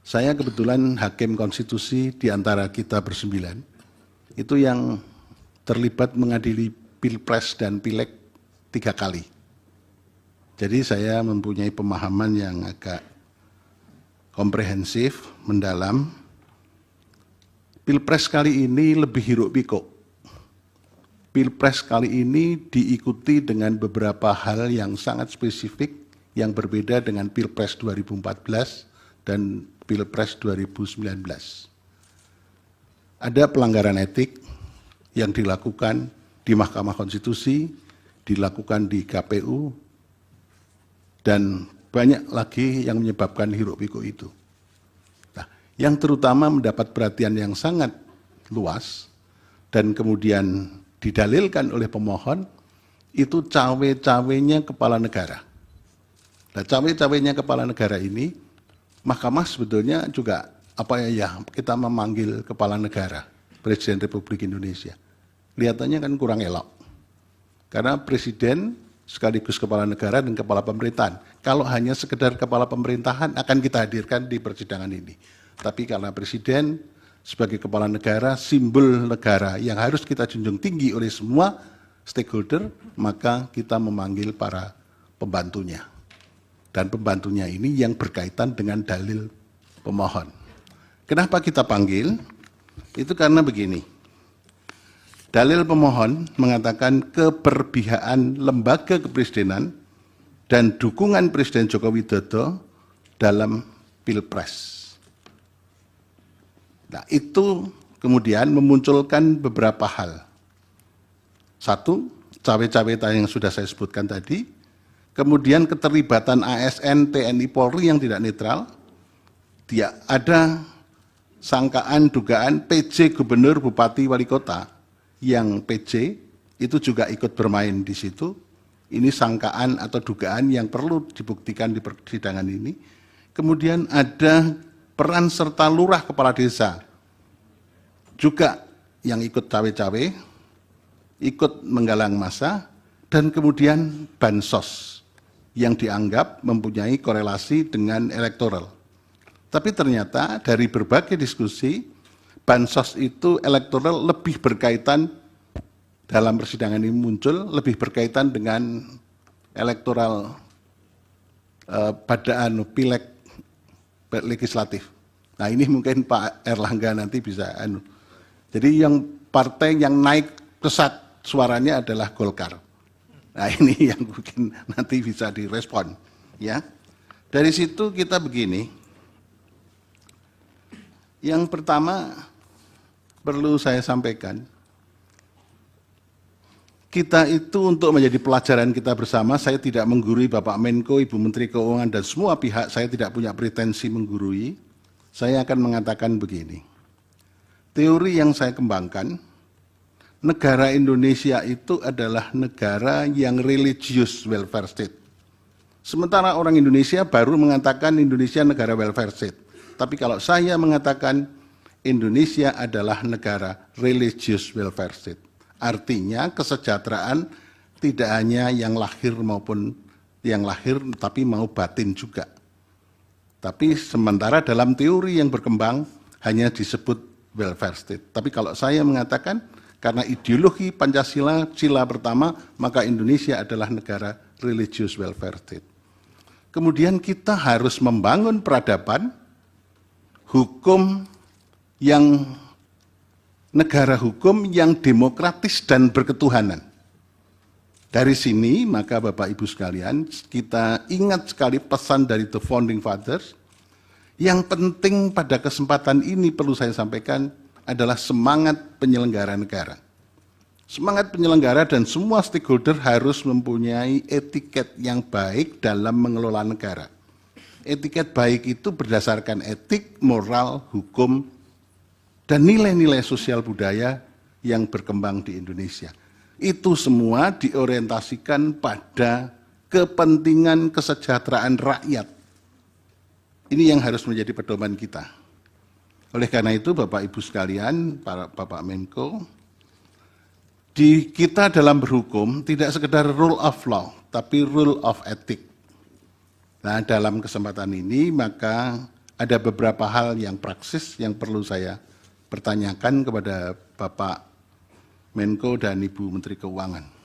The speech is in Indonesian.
Saya kebetulan hakim konstitusi di antara kita bersembilan, itu yang terlibat mengadili Pilpres dan Pileg 3 kali. Jadi saya mempunyai pemahaman yang agak komprehensif, mendalam. Pilpres kali ini lebih hiruk pikuk. Pilpres kali ini diikuti dengan beberapa hal yang sangat spesifik yang berbeda dengan Pilpres 2014 dan Pilpres 2019. Ada pelanggaran etik yang dilakukan di Mahkamah Konstitusi, dilakukan di KPU, dan banyak lagi yang menyebabkan hiruk pikuk itu. Nah, yang terutama mendapat perhatian yang sangat luas dan kemudian didalilkan oleh pemohon itu cawe-cawenya kepala negara. Nah, cawe-cawenya kepala negara ini, Mahkamah sebetulnya juga kita memanggil kepala negara, Presiden Republik Indonesia. Kelihatannya kan kurang elok. Karena Presiden sekaligus kepala negara dan kepala pemerintahan. Kalau hanya sekedar kepala pemerintahan akan kita hadirkan di persidangan ini. Tapi karena Presiden sebagai kepala negara, simbol negara yang harus kita junjung tinggi oleh semua stakeholder, maka kita memanggil para pembantunya. Dan pembantunya ini yang berkaitan dengan dalil pemohon. Kenapa kita panggil? Itu karena begini. Dalil pemohon mengatakan keberpihakan lembaga kepresidenan dan dukungan Presiden Joko Widodo dalam Pilpres. Nah, itu kemudian memunculkan beberapa hal. Satu, cawe-cawe yang sudah saya sebutkan tadi. Kemudian keterlibatan ASN, TNI, Polri yang tidak netral. Ada sangkaan, dugaan PJ Gubernur, Bupati, Wali Kota yang PJ itu juga ikut bermain di situ. Ini sangkaan atau dugaan yang perlu dibuktikan di persidangan ini. Kemudian ada peran serta lurah kepala desa juga yang ikut cawe-cawe, ikut menggalang massa, dan kemudian bansos yang dianggap mempunyai korelasi dengan elektoral. Tapi ternyata dari berbagai diskusi, bansos itu elektoral lebih berkaitan, dalam persidangan ini muncul, lebih berkaitan dengan elektoral pada Pileg legislatif. Nah, ini mungkin Pak Erlangga nanti bisa Jadi yang partai yang naik pesat suaranya adalah Golkar. Nah, ini yang mungkin nanti bisa direspon, ya. Dari situ kita begini. Yang pertama perlu saya sampaikan, kita itu untuk menjadi pelajaran kita bersama, saya tidak menggurui Bapak Menko, Ibu Menteri Keuangan, dan semua pihak, saya tidak punya pretensi menggurui. Saya akan mengatakan begini, teori yang saya kembangkan, negara Indonesia itu adalah negara yang religious welfare state. Sementara orang Indonesia baru mengatakan Indonesia negara welfare state. Tapi kalau saya mengatakan Indonesia adalah negara religious welfare state. Artinya kesejahteraan tidak hanya yang lahir maupun yang lahir, tapi mau batin juga. Tapi sementara dalam teori yang berkembang hanya disebut welfare state. Tapi kalau saya mengatakan karena ideologi Pancasila, sila pertama, maka Indonesia adalah negara religious welfare state. Kemudian kita harus membangun peradaban, hukum yang negara hukum yang demokratis dan berketuhanan. Dari sini, maka Bapak Ibu sekalian, kita ingat sekali pesan dari The Founding Fathers. Yang penting pada kesempatan ini perlu saya sampaikan, adalah semangat penyelenggara negara. Semangat penyelenggara dan semua stakeholder harus mempunyai etiket yang baik dalam mengelola negara. Etiket baik itu berdasarkan etik, moral, hukum, dan nilai-nilai sosial budaya yang berkembang di Indonesia. Itu semua diorientasikan pada kepentingan kesejahteraan rakyat. Ini yang harus menjadi pedoman kita. Oleh karena itu, Bapak Ibu sekalian, para Bapak Menko, kita dalam berhukum tidak sekedar rule of law, tapi rule of ethic. Nah, dalam kesempatan ini maka ada beberapa hal yang praksis yang perlu saya pertanyakan kepada Bapak Menko dan Ibu Menteri Keuangan.